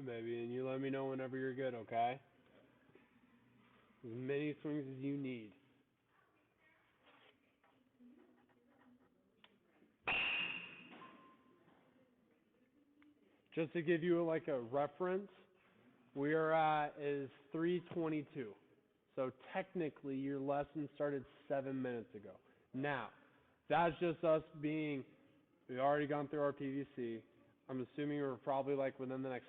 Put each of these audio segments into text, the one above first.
Baby, and you let me know whenever you're good, okay? As many swings as you need. Just to give you like a reference, we are at is 3:22. So technically, your lesson started 7 minutes ago. Now, that's just us being. We've already gone through our PVC. I'm assuming we're probably like within the next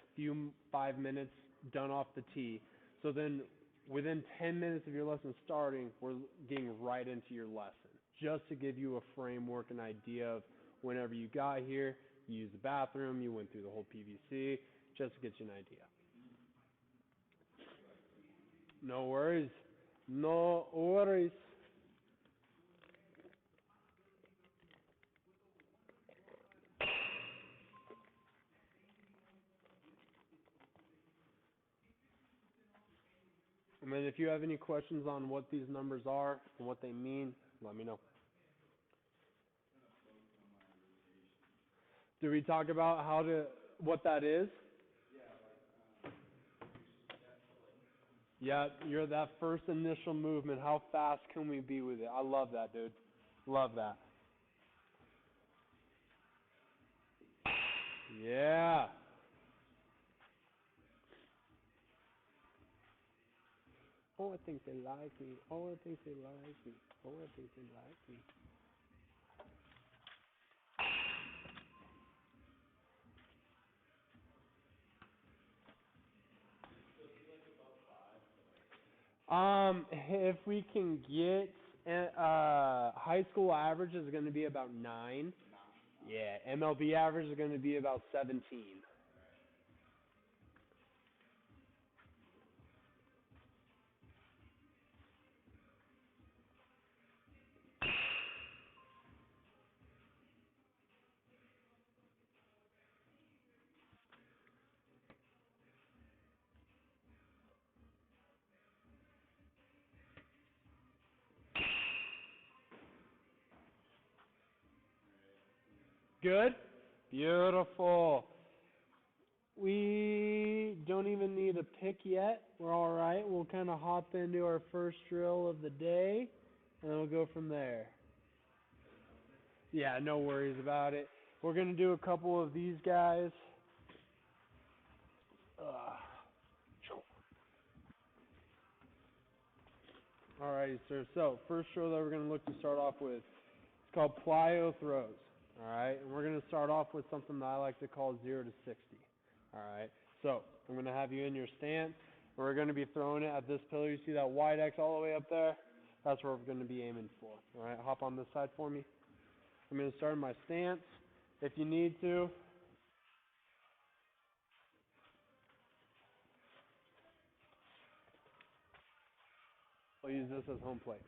5 minutes done off the tee. So then, within 10 minutes of your lesson starting, we're getting right into your lesson. Just to give you a framework, an idea of whenever you got here, you used the bathroom, you went through the whole PVC, just to get you an idea. No worries. No worries. And then if you have any questions on what these numbers are and what they mean, let me know. Did we talk about what that is? Yeah, you're that first initial movement. How fast can we be with it? I love that, dude. Love that. Yeah. Oh, I think they like me. Oh, I think they like me. Oh, I think they like me. If we can get high school average is going to be about 9. Yeah, MLB average is going to be about 17. Good? Beautiful. We don't even need a pick yet. We're all right. We'll kind of hop into our first drill of the day, and then we'll go from there. Yeah, no worries about it. We're going to do a couple of these guys. Alrighty, sir. So, first drill that we're going to look to start off with, it's called plyo throws. Alright, and we're going to start off with something that I like to call 0 to 60. Alright, so I'm going to have you in your stance. We're going to be throwing it at this pillar. You see that wide X all the way up there? That's where we're going to be aiming for. Alright, hop on this side for me. I'm going to start in my stance. If you need to, I'll use this as home plate.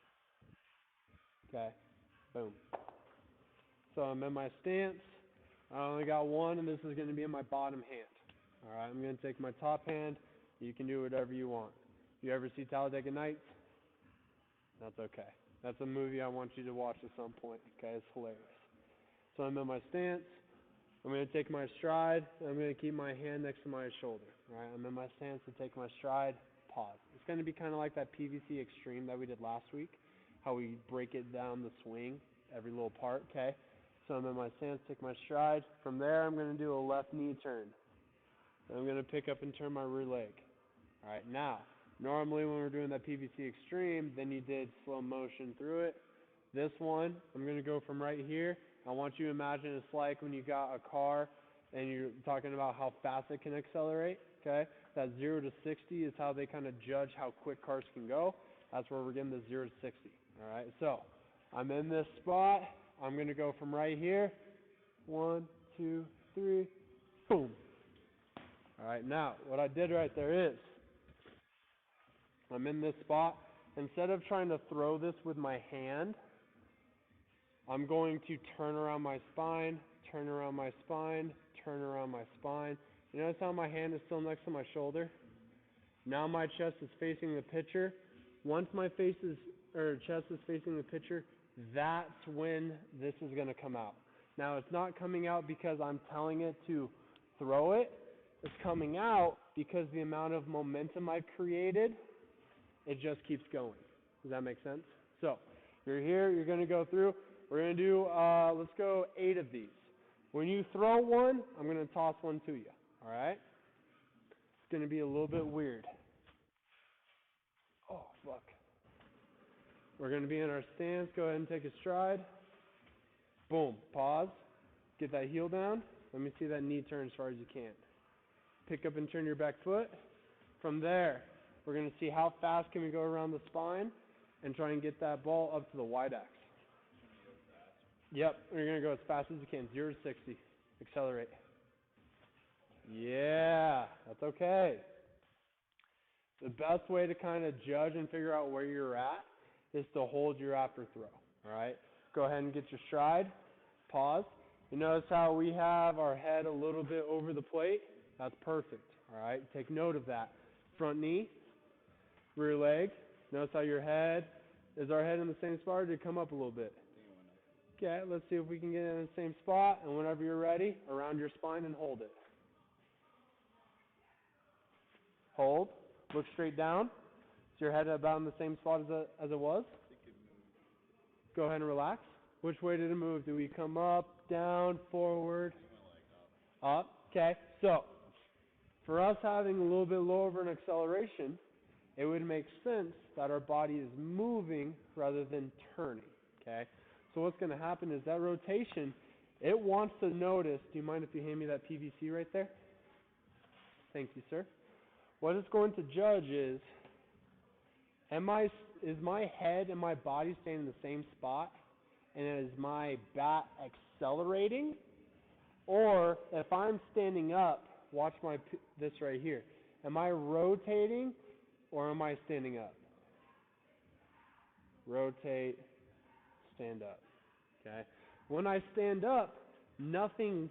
Okay, boom. So I'm in my stance. I only got one, and this is going to be in my bottom hand. All right, I'm going to take my top hand. You can do whatever you want. You ever see Talladega Nights? That's okay. That's a movie I want you to watch at some point. Okay, it's hilarious. So I'm in my stance. I'm going to take my stride, and I'm going to keep my hand next to my shoulder. All right, I'm in my stance to take my stride. Pause. It's going to be kind of like that PVC extreme that we did last week, how we break it down the swing, every little part. Okay. So I'm in my stance, take my stride. From there, I'm going to do a left knee turn. Then I'm going to pick up and turn my rear leg. All right, now, normally when we're doing that PVC extreme, then you did slow motion through it. This one, I'm going to go from right here. I want you to imagine it's like when you got a car and you're talking about how fast it can accelerate. Okay, that 0 to 60 is how they kind of judge how quick cars can go. That's where we're getting the 0 to 60. All right, so I'm in this spot. I'm going to go from right here. 1, 2, 3, boom. All right, now what I did right there is I'm in this spot. Instead of trying to throw this with my hand, I'm going to turn around my spine, turn around my spine, turn around my spine. You notice how my hand is still next to my shoulder? Now my chest is facing the pitcher. Once my chest is facing the pitcher, that's when this is going to come out. Now it's not coming out because I'm telling it to throw it. is coming out because the amount of momentum I've created, it just keeps going. Does that make sense? So, you're here, you're going to go through. We're going to do, let's go 8 of these. When you throw one, I'm going to toss one to you. All right? It's going to be a little bit weird. Oh, fuck. We're going to be in our stance. Go ahead and take a stride. Boom. Pause. Get that heel down. Let me see that knee turn as far as you can. Pick up and turn your back foot. From there, we're going to see how fast can we go around the spine and try and get that ball up to the wide X. Yep, you're going to go as fast as you can. 0 to 60. Accelerate. Yeah, that's okay. The best way to kind of judge and figure out where you're at is to hold your after throw. All right? Go ahead and get your stride. Pause. You notice how we have our head a little bit over the plate? That's perfect. All right? Take note of that. Front knee, rear leg. Notice how your head, is our head in the same spot or did it come up a little bit? Okay, let's see if we can get in the same spot. And whenever you're ready, around your spine and hold it. Hold. Look straight down. Is your head about in the same spot as it was? Go ahead and relax. Which way did it move? Do we come up, down, forward? Up. Okay. So, for us having a little bit lower of an acceleration, it would make sense that our body is moving rather than turning. Okay. So what's going to happen is that rotation, it wants to notice. Do you mind if you hand me that PVC right there? Thank you, sir. What it's going to judge is my head and my body staying in the same spot, and is my bat accelerating? Or if I'm standing up, watch this right here. Am I rotating or am I standing up? Rotate, stand up. Okay. When I stand up, nothing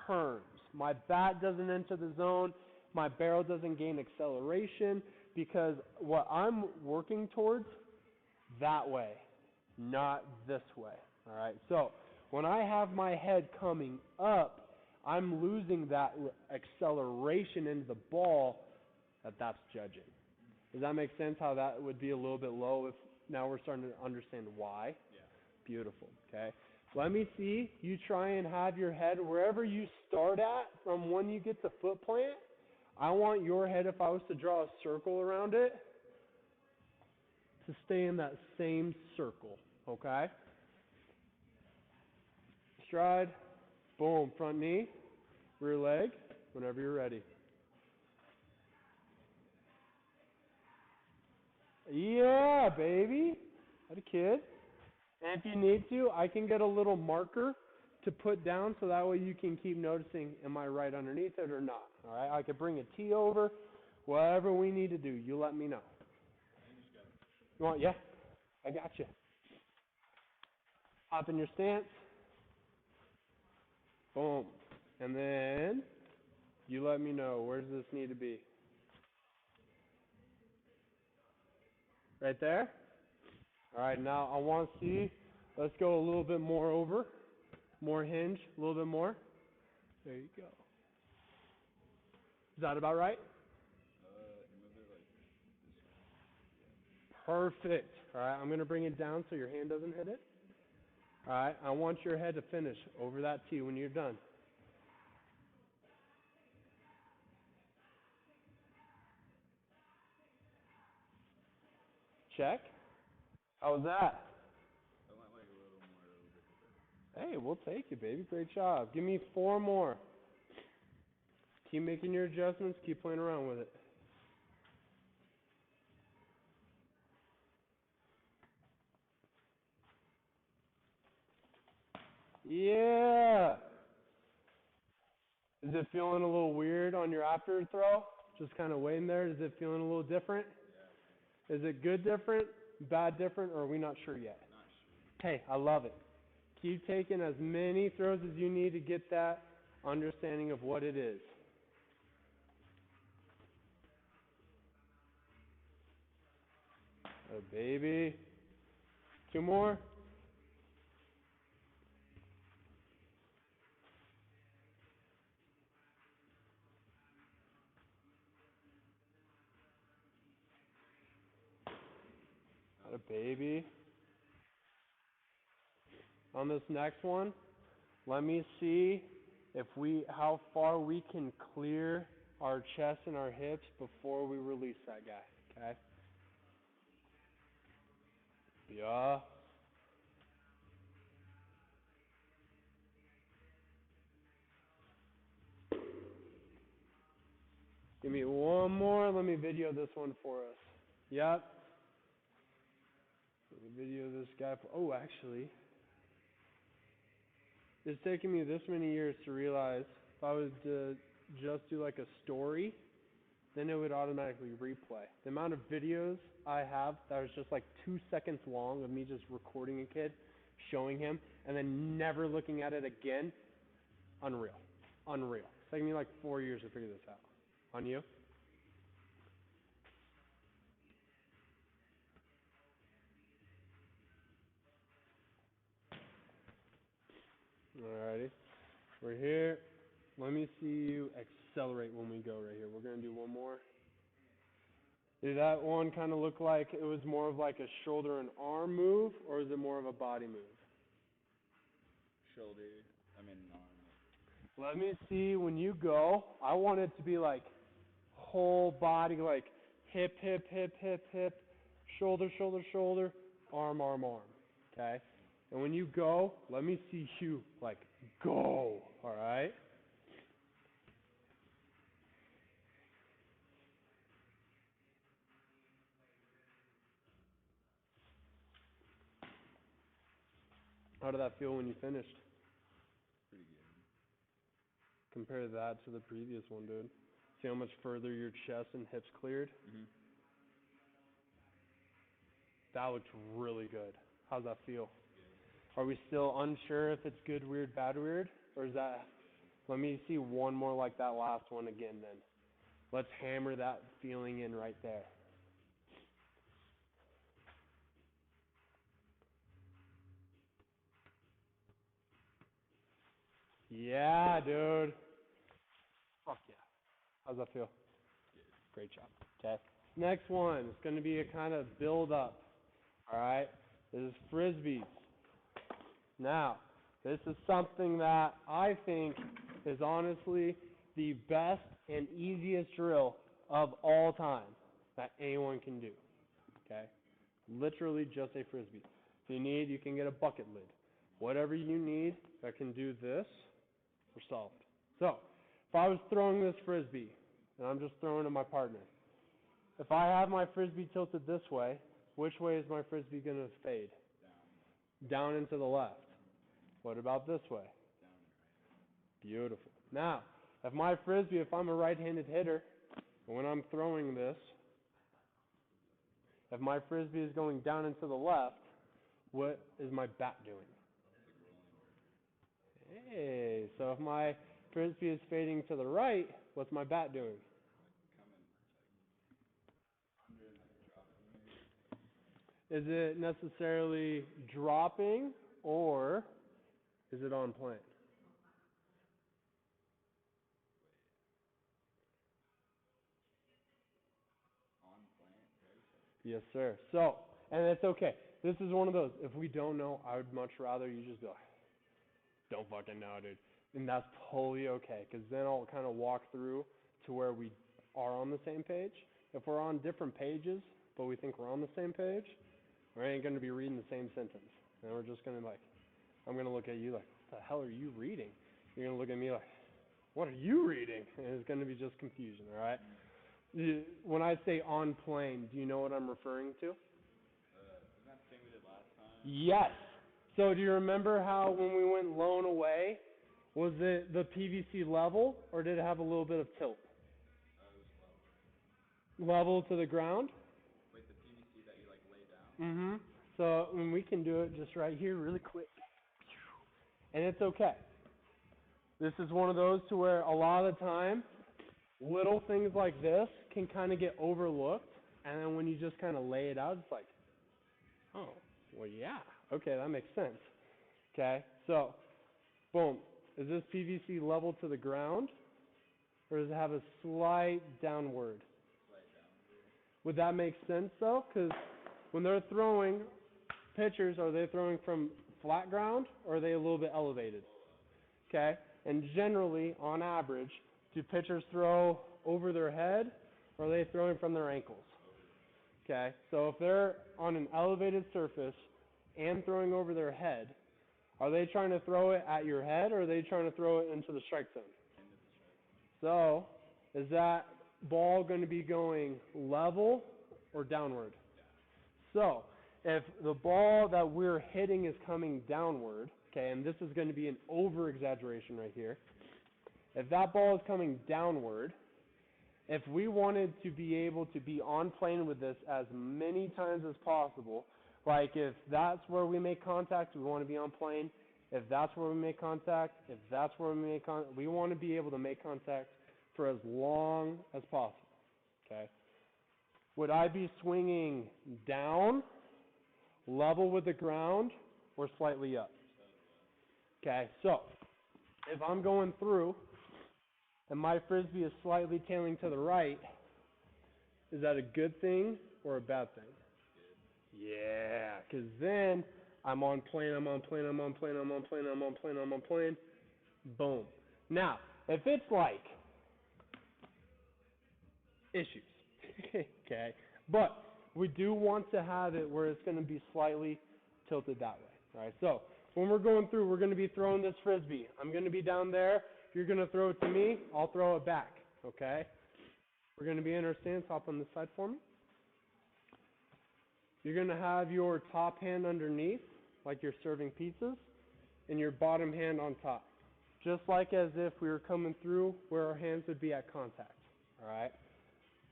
turns. My bat doesn't enter the zone. My barrel doesn't gain acceleration because what I'm working towards, that way, not this way. All right. So when I have my head coming up, I'm losing that acceleration into the ball. That's judging. Does that make sense? How that would be a little bit low if now we're starting to understand why? Yeah. Beautiful. Okay. Let me see you try and have your head wherever you start at from when you get the foot plant. I want your head, if I was to draw a circle around it, to stay in that same circle. Okay? Stride. Boom. Front knee. Rear leg. Whenever you're ready. Yeah, baby. Had a kid. And if you need to, I can get a little marker to put down so that way you can keep noticing, am I right underneath it or not? All right? I could bring a tee over. Whatever we need to do, you let me know. You want? Yeah. I got you. Hop in your stance. Boom. And then you let me know. Where does this need to be? Right there? All right, now I want to see. Let's go a little bit more over. More hinge, a little bit more. There you go. Is that about right? Move it like this way. Perfect. All right, I'm going to bring it down so your hand doesn't hit it. All right, I want your head to finish over that tee when you're done. Check. How was that? I want like a little more over. Hey, we'll take it, baby. Great job. Give me 4 more. Keep making your adjustments. Keep playing around with it. Yeah. Is it feeling a little weird on your after throw? Just kind of waiting there. Is it feeling a little different? Yeah. Is it good different, bad different, or are we not sure yet? Not sure. Hey, I love it. Keep taking as many throws as you need to get that understanding of what it is. Oh, baby. 2 more. Got a baby. On this next one, let me see how far we can clear our chest and our hips before we release that guy. Okay? Yeah. Give me one more. Let me video this one for us. Yep. Let me video this guy. Actually, it's taken me this many years to realize if I was to just do like a story, then it would automatically replay. The amount of videos I have that was just like 2 seconds long of me just recording a kid, showing him, and then never looking at it again, unreal. Unreal. It's taken me like 4 years to figure this out. On you? Alrighty. We're here. Let me see you accelerate when we go right here. We're going to do one more. Did that one kind of look like it was more of like a shoulder and arm move, or is it more of a body move? Arm. Let me see when you go. I want it to be like whole body, like hip, hip, hip, hip, hip, shoulder, shoulder, shoulder, arm, arm, arm. Okay? And when you go, let me see you like go. All right? How did that feel when you finished? Pretty good. Compare that to the previous one, dude. See how much further your chest and hips cleared? Mhm. That looked really good. How's that feel? Good. Are we still unsure if it's good, weird, bad, weird? Or is that... Let me see one more like that last one again then. Let's hammer that feeling in right there. Yeah, dude. Fuck yeah. How's that feel? Good. Great job. Okay. Next one is going to be a kind of build up. All right. This is frisbees. Now, this is something that I think is honestly the best and easiest drill of all time that anyone can do. Okay? Literally just a frisbee. If you need, you can get a bucket lid. Whatever you need that can do this, we're solved. So, if I was throwing this frisbee, and I'm just throwing at my partner, if I have my frisbee tilted this way, which way is my frisbee going to fade? Down. Down and to the left. What about this way? Down and right. Beautiful. Now, if my frisbee, if I'm a right-handed hitter, when I'm throwing this, if my frisbee is going down and to the left, what is my bat doing? It's like rolling over. Hey, so if my frisbee is fading to the right, what's my bat doing? Like coming like under and like dropping maybe. Is it necessarily dropping, or is it on plane? On plant, right? Yes, sir. So, and it's okay. This is one of those. If we don't know, I would much rather you just go, don't fucking know, dude. And that's totally okay, because then I'll kind of walk through to where we are on the same page. If we're on different pages, but we think we're on the same page, we ain't going to be reading the same sentence. And we're just going to I'm going to look at you like, what the hell are you reading? You're going to look at me like, what are you reading? And it's going to be just confusion, all right? When I say on plane, do you know what I'm referring to? Isn't that the thing we did last time? Yes. So do you remember how when we went lone away, was it the PVC level, or did it have a little bit of tilt? It was level. Level to the ground? Wait, the PVC that you like lay down? Mm-hmm. So when we can do it just right here really quick. And it's okay. This is one of those to where a lot of the time, little things like this can kind of get overlooked, and then when you just kind of lay it out, it's like, oh, well, yeah, okay, that makes sense. Okay, so, boom. Is this PVC level to the ground, or does it have a slight downward? Slight downward. Would that make sense, though? Because when they're throwing pitchers, are they throwing from flat ground or are they a little bit elevated? Okay? And generally, on average, do pitchers throw over their head or are they throwing from their ankles? Okay? So if they're on an elevated surface and throwing over their head, are they trying to throw it at your head or are they trying to throw it into the strike zone? Into the strike. So, is that ball going to be going level or downward? Down. So, if the ball that we're hitting is coming downward, okay, and this is going to be an over-exaggeration right here. If that ball is coming downward, if we wanted to be able to be on plane with this as many times as possible, like if that's where we make contact, we want to be on plane. If that's where we make contact, if that's where we make contact, we want to be able to make contact for as long as possible, okay? Would I be swinging down, level with the ground, or slightly up? Okay, so if I'm going through and my frisbee is slightly tailing to the right, is that a good thing or a bad thing? Good. Yeah, because then I'm on plane, I'm on plane, I'm on plane, I'm on plane, I'm on plane, I'm on plane. Boom. Now, if it's like issues, okay, but we do want to have it where it's going to be slightly tilted that way. All right, so when we're going through, we're going to be throwing this frisbee. I'm going to be down there. You're going to throw it to me. I'll throw it back, okay? We're going to be in our stance. Hop on this side for me. You're going to have your top hand underneath, like you're serving pizzas, and your bottom hand on top, just like as if we were coming through where our hands would be at contact, all right?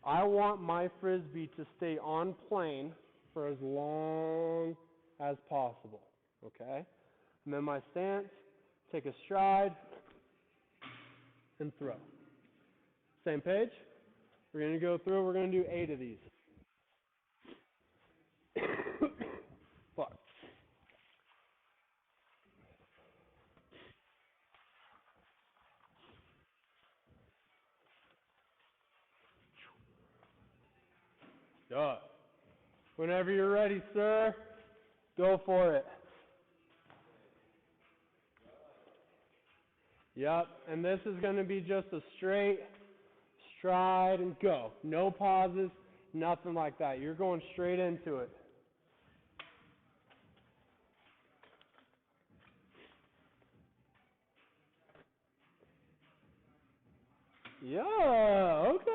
I want my frisbee to stay on plane for as long as possible, okay? And then my stance, take a stride, and throw. Same page? We're going to go through, we're going to do 8 of these. Fuck. Duh. Whenever you're ready, sir, go for it. Yep, and this is going to be just a straight stride and go. No pauses, nothing like that. You're going straight into it. Yeah, okay.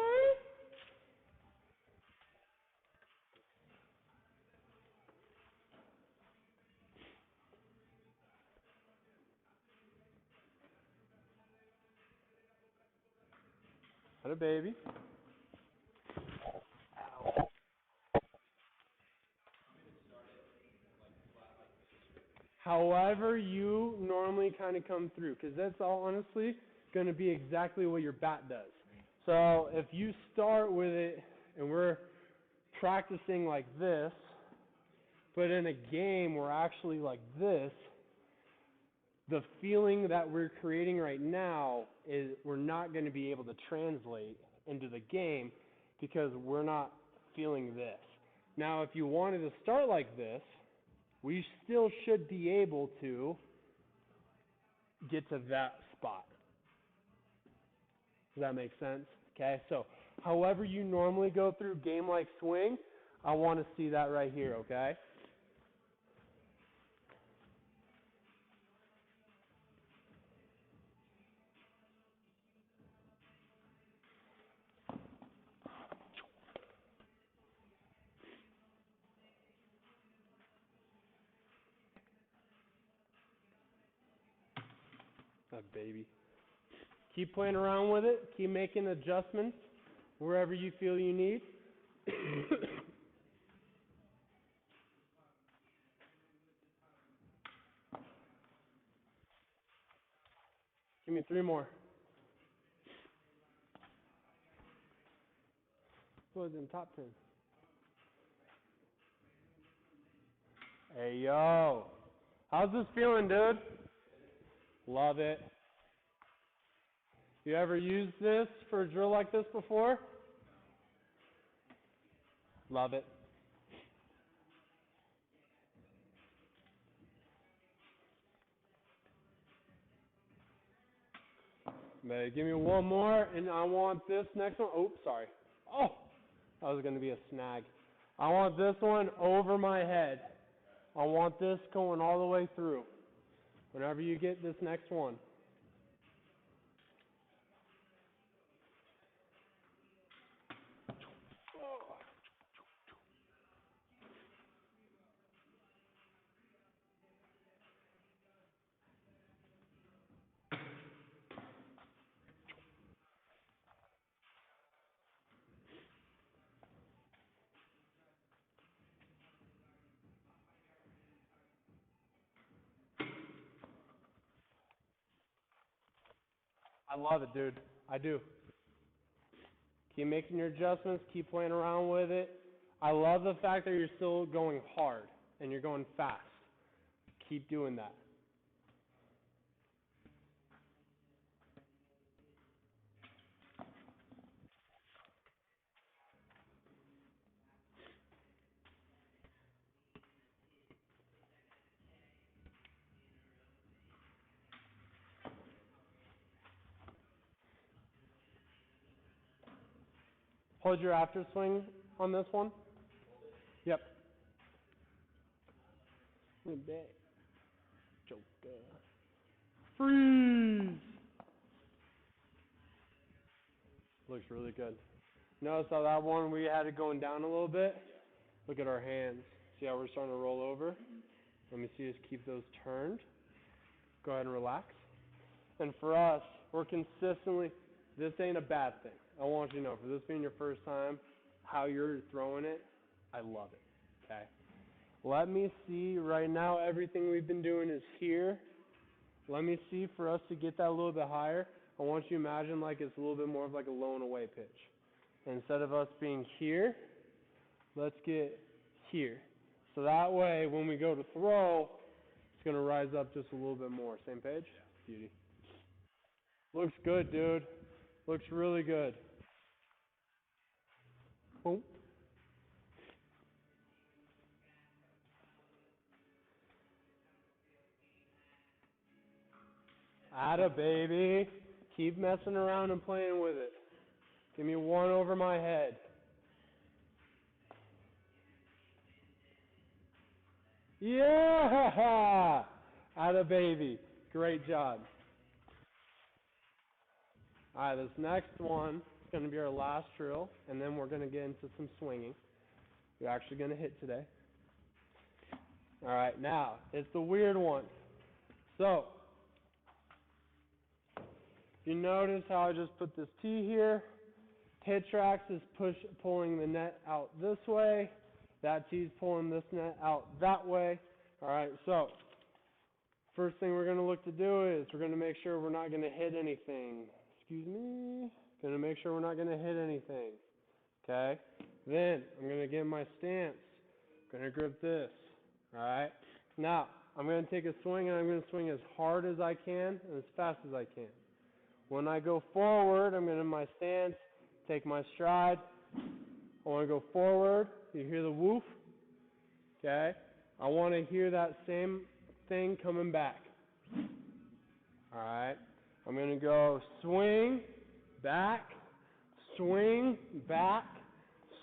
Had a baby. However you normally kind of come through, because that's all honestly going to be exactly what your bat does. So if you start with it, and we're practicing like this, but in a game we're actually like this, the feeling that we're creating right now is we're not going to be able to translate into the game because we're not feeling this. Now, if you wanted to start like this, we still should be able to get to that spot. Does that make sense? Okay, so however you normally go through game like swing, I want to see that right here, okay? That baby. Keep playing around with it. Keep making adjustments wherever you feel you need. Give me 3 more. What was in top 10? Hey, yo. How's this feeling, dude? Love it. You ever used this for a drill like this before? No. Love it. But give me one more, and I want this next one. Oh, sorry. Oh, that was going to be a snag. I want this one over my head. I want this going all the way through. Whenever you get this next one. I love it, dude. I do. Keep making your adjustments. Keep playing around with it. I love the fact that you're still going hard and you're going fast. Keep doing that. Hold your after swing on this one. Yep. Joker. Freeze! Looks really good. Notice how that one we had it going down a little bit? Look at our hands. See how we're starting to roll over? Let me see us keep those turned. Go ahead and relax. And for us, we're consistently, this ain't a bad thing. I want you to know, for this being your first time, how you're throwing it, I love it. Okay? Let me see, right now everything we've been doing is here. Let me see, for us to get that a little bit higher, I want you to imagine like it's a little bit more of like a low and away pitch. Instead of us being here, let's get here. So that way, when we go to throw, it's going to rise up just a little bit more. Same page? Beauty. Looks good, dude. Looks really good. Boom. Atta baby. Keep messing around and playing with it. Give me one over my head. Yeah! Atta baby. Great job. Alright, this next one is going to be our last drill, and then we're going to get into some swinging. You're actually going to hit today. Alright, now, it's the weird one. So, you notice how I just put this T here? Hittrax is pulling the net out this way. That T is pulling this net out that way. Alright, so, first thing we're going to look to do is we're going to make sure we're not going to hit anything. Excuse me. Going to make sure we're not going to hit anything. Okay? Then, I'm going to get my stance. Going to grip this. Alright? Now, I'm going to take a swing and I'm going to swing as hard as I can and as fast as I can. When I go forward, I'm going to my stance, take my stride. I want to go forward. You hear the woof? Okay? I want to hear that same thing coming back. Alright? I'm going to go swing, back, swing, back,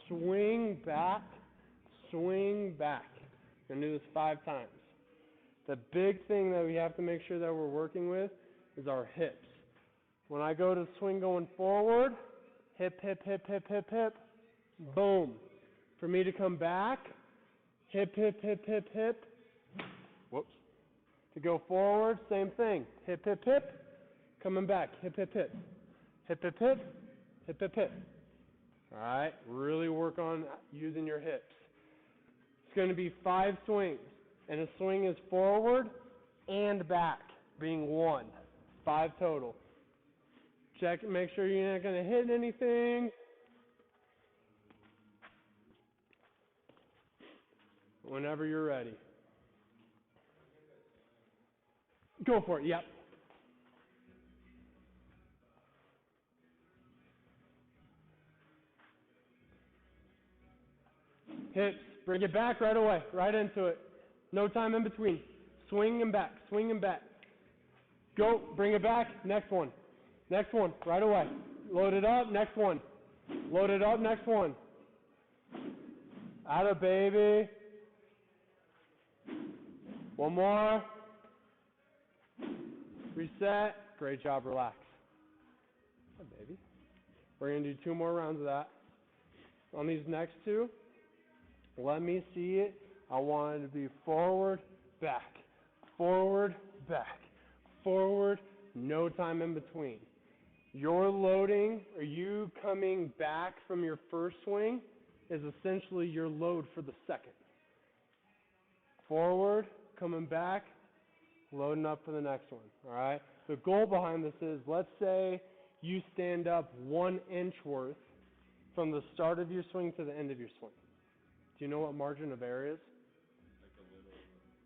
swing, back, swing, back. I'm going to do this 5 times. The big thing that we have to make sure that we're working with is our hips. When I go to swing going forward, hip, hip, hip, hip, hip, hip, boom. For me to come back, hip, hip, hip, hip, hip, whoops. To go forward, same thing. Hip, hip, hip, coming back, hip, hip, hip, hip, hip, hip, hip, hip, hip. All right, really work on using your hips. It's going to be 5 swings, and a swing is forward and back, being 1. 5 total. Check, make sure you're not going to hit anything. Whenever you're ready. Go for it, yep. Hips, bring it back right away, right into it. No time in between. Swing and back, swing and back. Go, bring it back, next one. Next one, right away. Load it up, next one. Load it up, next one. Atta baby. One more. Reset. Great job, relax. Hi, baby. We're going to do 2 more rounds of that. On these next 2, let me see it. I want it to be forward, back, forward, back, forward, no time in between. Your loading, or you coming back from your first swing, is essentially your load for the second. Forward, coming back, loading up for the next one. All right? The goal behind this is, let's say you stand up 1 inch worth from the start of your swing to the end of your swing. Do you know what margin of error is? Like a little,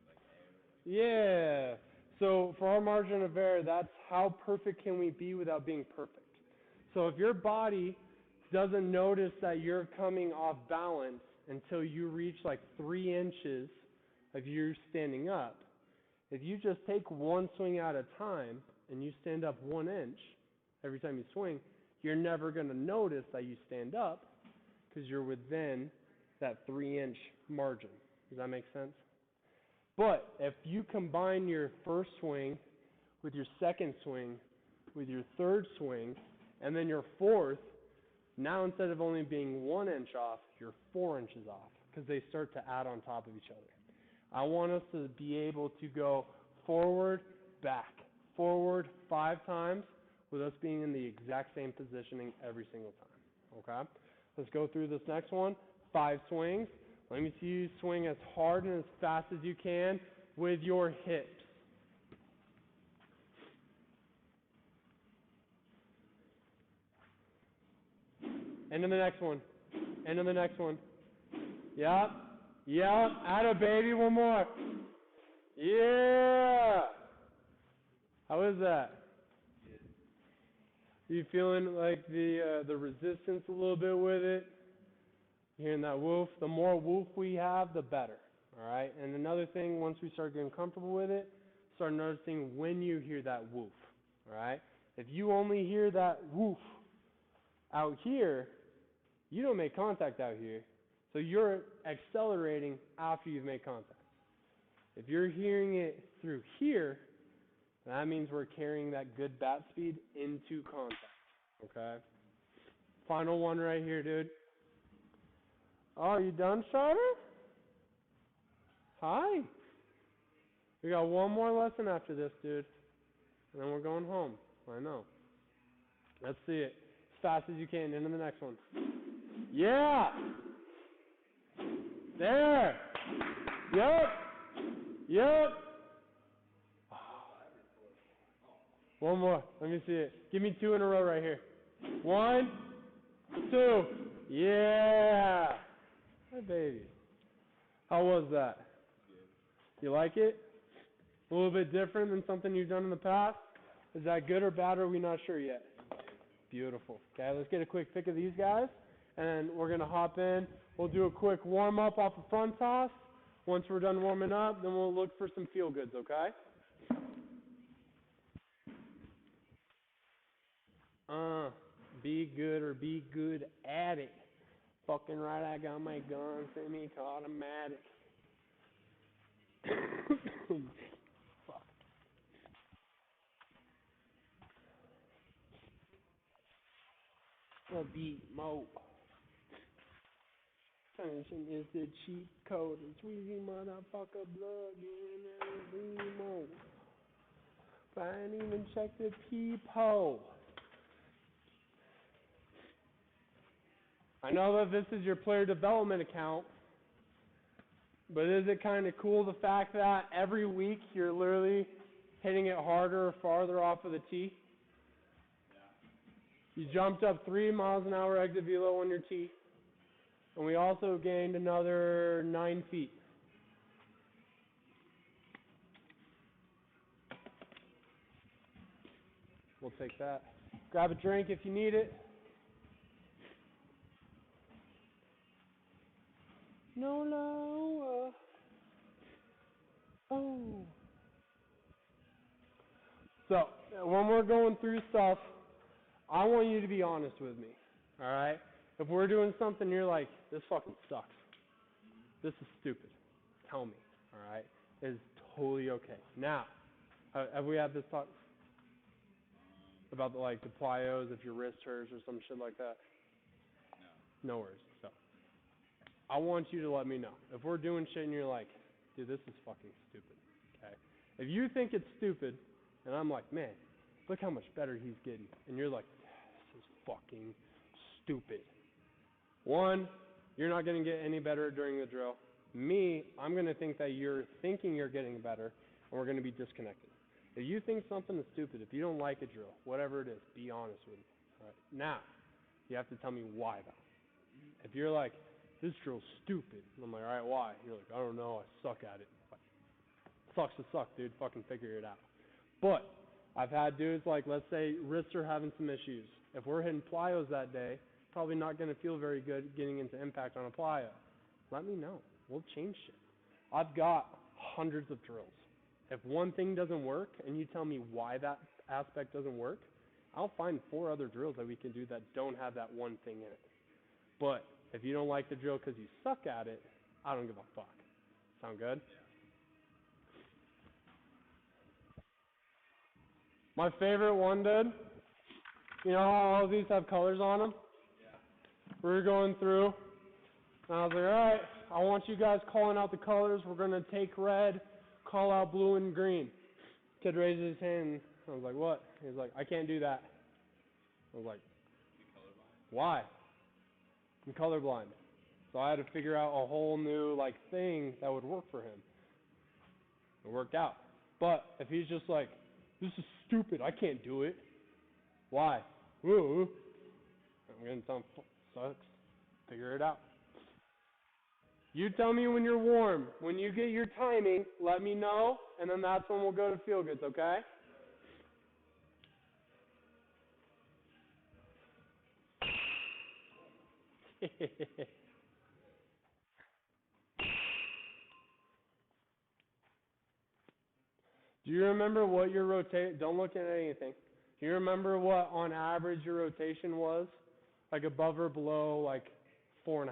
like air. Yeah. So for our margin of error, that's how perfect can we be without being perfect. So if your body doesn't notice that you're coming off balance until you reach like 3 inches of you standing up, if you just take one swing at a time and you stand up 1 inch every time you swing, you're never going to notice that you stand up because you're within that 3 inch margin. Does that make sense? But if you combine your first swing with your second swing, with your third swing, and then your fourth, now instead of only being 1 inch off, you're 4 inches off because they start to add on top of each other. I want us to be able to go forward, back, forward 5 times with us being in the exact same positioning every single time. Okay? Let's go through this next one. 5 swings. Let me see you swing as hard and as fast as you can with your hips. Into the next one. Into the next one. Yep. Yep. Atta baby. One more. Yeah. How is that? You feeling like the resistance a little bit with it? Hearing that woof? The more woof we have, the better. All right? And another thing, once we start getting comfortable with it, start noticing when you hear that woof. All right? If you only hear that woof out here, you don't make contact out here. So you're accelerating after you've made contact. If you're hearing it through here, that means we're carrying that good bat speed into contact. Okay? Final one right here, dude. Oh, you done, Starter? Hi. We got one more lesson after this, dude. And then we're going home. I know. Let's see it. As fast as you can. Into the next one. Yeah! There! Yep! Yep! One more. Let me see it. Give me 2 in a row right here. 1, 2. Yeah! Hi, baby. How was that? Good. You like it? A little bit different than something you've done in the past? Is that good or bad, or are we not sure yet? Beautiful. Okay, let's get a quick pick of these guys, and we're going to hop in. We'll do a quick warm-up off the front toss. Once we're done warming up, then we'll look for some feel-goods, okay? Be good or be good at it. Fucking right, I got my gun, semi-automatic. Fuck. A beat mo. Tension is the cheat code. It's Weezy motherfucker blood in every mo. But I ain't even check the peephole. I know that this is your player development account, but is it kind of cool the fact that every week you're literally hitting it harder or farther off of the tee? Yeah. You jumped up 3 miles an hour exit velo on your tee, and we also gained another 9 feet. We'll take that. Grab a drink if you need it. No lower. Oh. So, when we're going through stuff, I want you to be honest with me. All right? If we're doing something, you're like, this fucking sucks. This is stupid. Tell me. All right? It is totally okay. Now, have we had this talk about the plyos if your wrist hurts or some shit like that? No. No worries. So, I want you to let me know. If we're doing shit and you're like, dude, this is fucking stupid. Okay? If you think it's stupid, and I'm like, man, look how much better he's getting. And you're like, this is fucking stupid. One, you're not going to get any better during the drill. Me, I'm going to think that you're thinking you're getting better, and we're going to be disconnected. If you think something is stupid, if you don't like a drill, whatever it is, be honest with me. All right? Now, you have to tell me why, though. If you're like, this drill's stupid, and I'm like, all right, why? You're like, I don't know, I suck at it. Like, sucks to suck, dude. Fucking figure it out. But I've had dudes like, let's say wrists are having some issues. If we're hitting plyos that day, probably not going to feel very good getting into impact on a plyo. Let me know. We'll change shit. I've got hundreds of drills. If one thing doesn't work and you tell me why that aspect doesn't work, I'll find 4 other drills that we can do that don't have that one thing in it. But if you don't like the drill because you suck at it, I don't give a fuck. Sound good? Yeah. My favorite one, dude, you know how all of these have colors on them? Yeah. We were going through, and I was like, all right, I want you guys calling out the colors. We're going to take red, call out blue and green. Kid raises his hand. I was like, what? He was like, I can't do that. I was like, You colorblind? why? I'm colorblind. So I had to figure out a whole new thing that would work for him. It worked out. But if he's just like, this is stupid, I can't do it. Why? Ooh. I'm going to tell him, sucks. Figure it out. You tell me when you're warm. When you get your timing, let me know, and then that's when we'll go to feel goods, okay? Do you remember what your rotation, don't look at anything. Do you remember what on average your rotation was? Above or below 4.5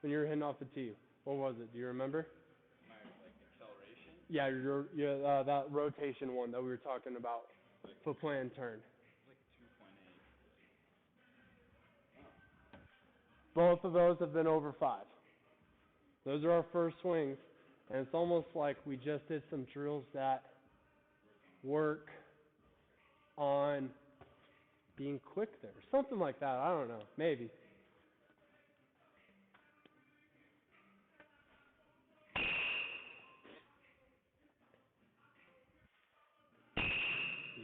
when you were hitting off the tee. What was it? Do you remember? My acceleration? Yeah, that rotation one that we were talking about. Foot plan turn. It's 2.8. Both of those have been over 5. Those are our first swings. And it's almost like we just did some drills that work on being quick there. Something like that. I don't know. Maybe.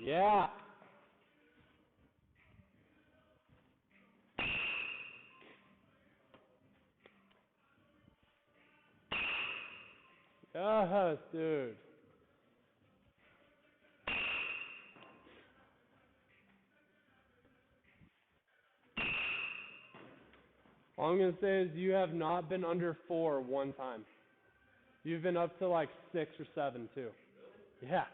Yeah. Yes, dude. All I'm going to say is you have not been under 4 one time. You've been up to 6 or 7 too. Yeah.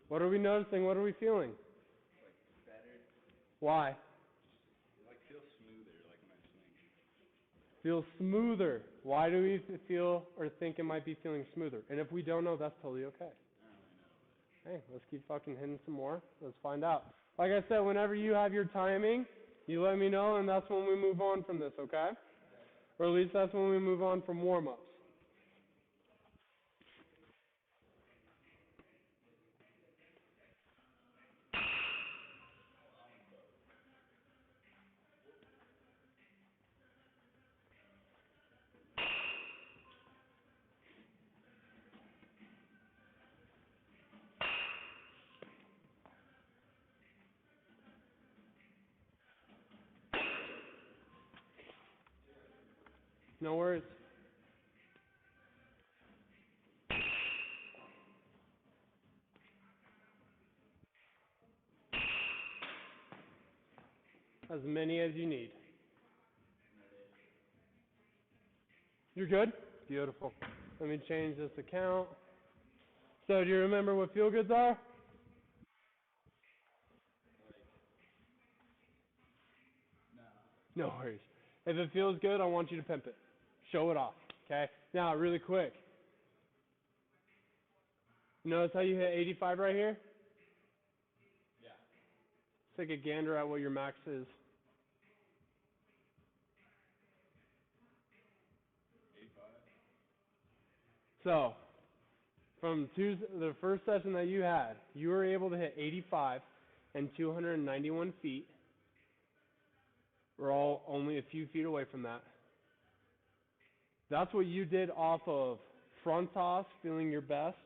What are we noticing? What are we feeling? Better. Why? It feels smoother, my swing. Feels smoother. Why do we feel or think it might be feeling smoother? And if we don't know, that's totally okay. I don't really know, but Hey, let's keep fucking hitting some more. Let's find out. Like I said, whenever you have your timing, you let me know, and that's when we move on from this, okay? Or at least that's when we move on from warm-ups. No worries. As many as you need. I'm ready. You're good? Beautiful. Let me change this account. So do you remember what feel goods are? Like, no. No worries. If it feels good, I want you to pimp it. Show it off. Okay? Now, really quick. Notice how you hit 85 right here? Yeah. Let's take a gander at what your max is. 85. So, from the first session that you had, you were able to hit 85 and 291 feet. We're all only a few feet away from that. That's what you did off of front toss, feeling your best,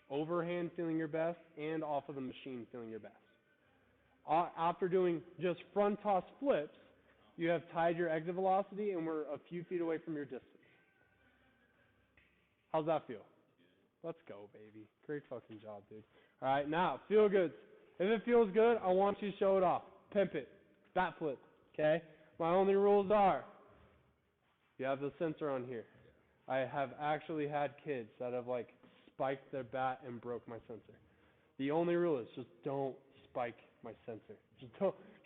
overhand, feeling your best, and off of the machine, feeling your best. After doing just front toss flips, you have tied your exit velocity, and we're a few feet away from your distance. How's that feel? Good. Let's go, baby. Great fucking job, dude. All right, now, feel goods. If it feels good, I want you to show it off. Pimp it. Bat flip, okay? My only rules are, you have the sensor on here. Yeah. I have actually had kids that have, like, spiked their bat and broke my sensor. The only rule is just don't spike my sensor.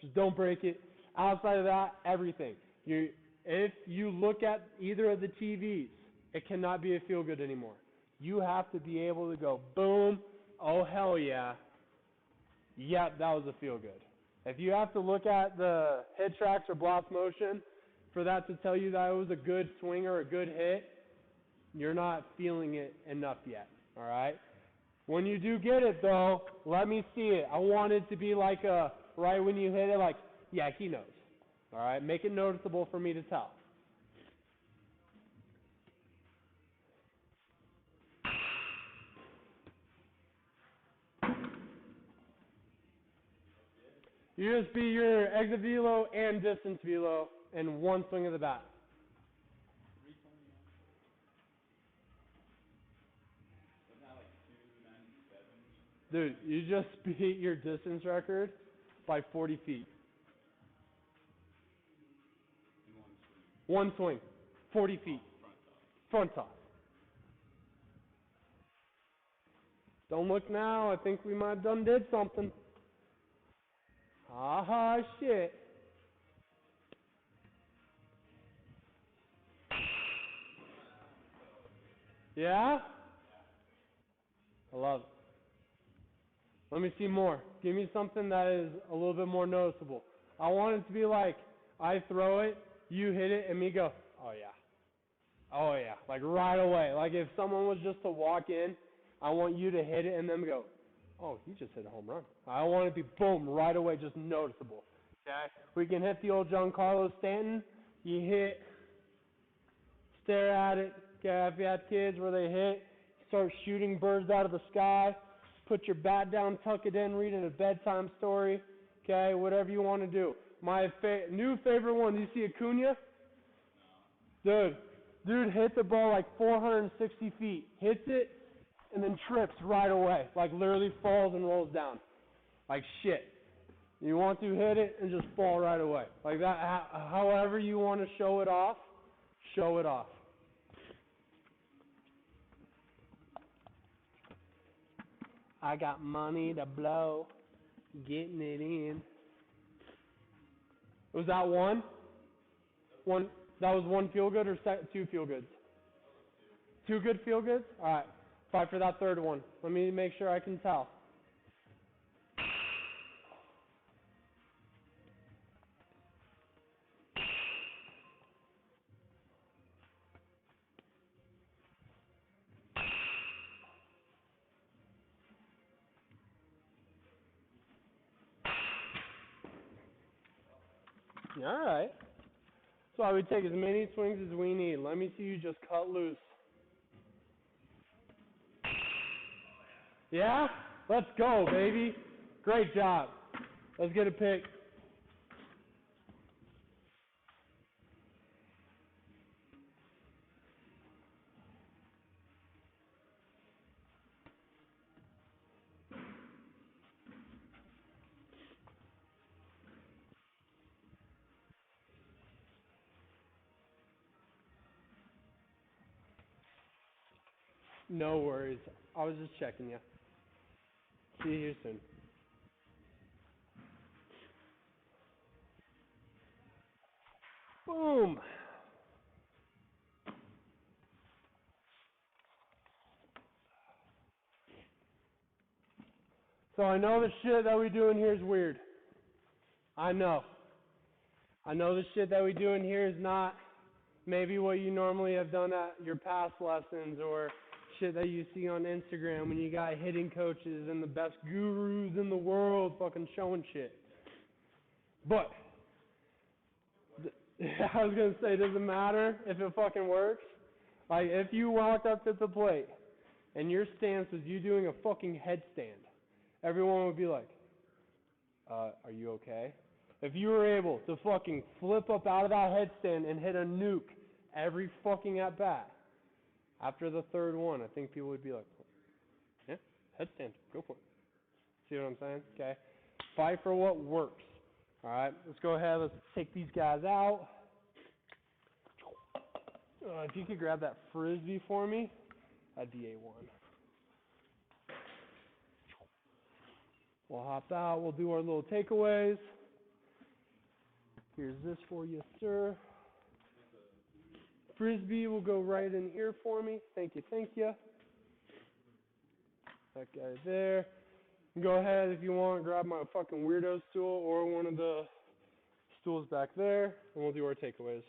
Just don't break it. Outside of that, everything. If you look at either of the TVs, it cannot be a feel good anymore. You have to be able to go boom, oh hell yeah, yep, that was a feel good. If you have to look at the Hittrax or Blast Motion for that to tell you that it was a good swing or a good hit, you're not feeling it enough yet, all right? When you do get it, though, let me see it. I want it to be like right when you hit it, like, yeah, he knows. All right? Make it noticeable for me to tell. That's it? You just be your exit velo and distance velo in one swing of the bat. 329. Wasn't that like 297 or something? Dude, you just beat your distance record by 40 feet. In one swing. One swing, 40 feet. Off the front toss. Front toss. Don't look now. I think we might have done did something. Aha, shit. Oh, that one's so good. Yeah? Yeah. I love it. Let me see more. Give me something that is a little bit more noticeable. I want it to be like, I throw it, you hit it, and me go, oh yeah. Oh yeah. Like right away. Like if someone was just to walk in, I want you to hit it and then go, oh, he just hit a home run. I want it to be boom, right away, just noticeable. Okay? We can hit the old Giancarlo Stanton. You hit, stare at it. Okay, if you have kids where they hit, start shooting birds out of the sky, put your bat down, tuck it in, read it a bedtime story. Okay, whatever you want to do. My new favorite one, do you see Acuna? No. Dude hit the ball like 460 feet, hits it, and then trips right away. Like literally falls and rolls down. Like shit. You want to hit it and just fall right away. Like that, however you want to show it off, show it off. I got money to blow, getting it in. Was that one? That was One. two. That was one feel good or two feel goods? That was two. Two good feel goods? All right. Fight for that third one. Let me make sure I can tell. All right. So I would take as many swings as we need. Let me see you just cut loose. Oh, yeah. Yeah? Let's go, baby. Great job. Let's get a pick. No worries. I was just checking you. See you here soon. Boom. So I know the shit that we do in here is weird. I know. I know the shit that we do in here is not maybe what you normally have done at your past lessons or shit that you see on Instagram when you got hitting coaches and the best gurus in the world fucking showing shit. But I was going to say, does it matter if it fucking works? Like, if you walked up to the plate and your stance was you doing a fucking headstand, everyone would be like, are you okay? If you were able to fucking flip up out of that headstand and hit a nuke every fucking at bat, after the third one, I think people would be like, yeah, headstand, go for it. See what I'm saying? Okay. Fight for what works. All right, let's go ahead. Let's take these guys out. If you could grab that frisbee for me, that'd be A1. We'll hop out. We'll do our little takeaways. Here's this for you, sir. Frisbee will go right in here for me. Thank you, thank you. That guy there. Go ahead if you want, grab my fucking weirdo stool or one of the stools back there, and we'll do our takeaways.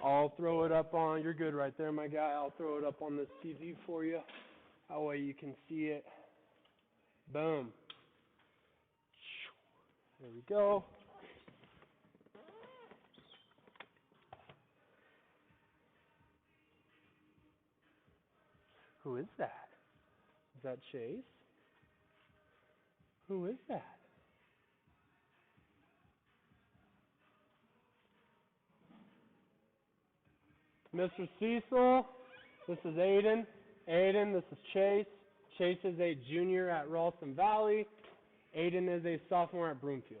I'll throw it up on, you're good right there, my guy. I'll throw it up on this TV for you. That way you can see it. Boom. There we go. Who is that? Is that Chase? Who is that? Mr. Cecil, this is Aidan. Aidan, this is Chase. Chase is a junior at Ralston Valley. Aidan is a sophomore at Broomfield.